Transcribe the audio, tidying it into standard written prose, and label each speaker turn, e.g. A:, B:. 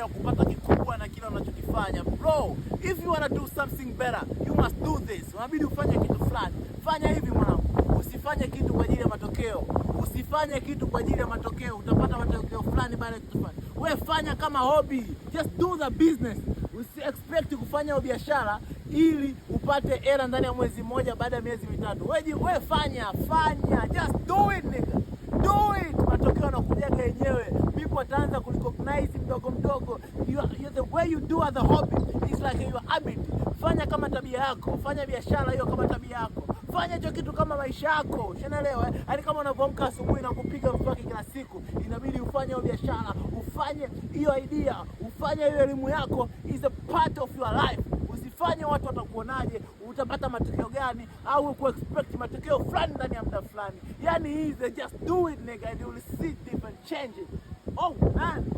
A: unategemea kupata kikubwa na kila unachokifanya. Bro, if you wanna do something better, you must do this. Unabidi ufanye kitu fulani. Fanya hivi mwanangu. Usifanye kitu kwa ajili ya matokeo. Usifanye kitu kwa ajili ya matokeo. Utapata matokeo fulani baada ya kufanya. Wewe fanya kama hobby. Just do the business. Usi expect kufanya biashara ili upate hela ndani ya mwezi mmoja baada ya miezi mitatu. Wewe fanya. Just do it nigga. Do it. Matokeo yanakujaga yenyewe. People wataanza kurecognize mdogo. The way you do as a hobby is like your habit. Fanya kama tabia yako. Fanya biashara hiyo kama tabia yako. Fanya hicho kitu kama maisha yako. Unaelewa? Hadi kama unapoamka asubuhi na kupiga mswaki kila siku, inabidi ufanye hiyo biashara, ufanye hiyo idea, ufanye hiyo elimu yako is a part of your life. Usifanye watu watakuonaje, utapata matokeo gani au kuexpect matokeo fulani ndani ya muda fulani. Yani easy, just do it nigga and you will see different changes. Oh man.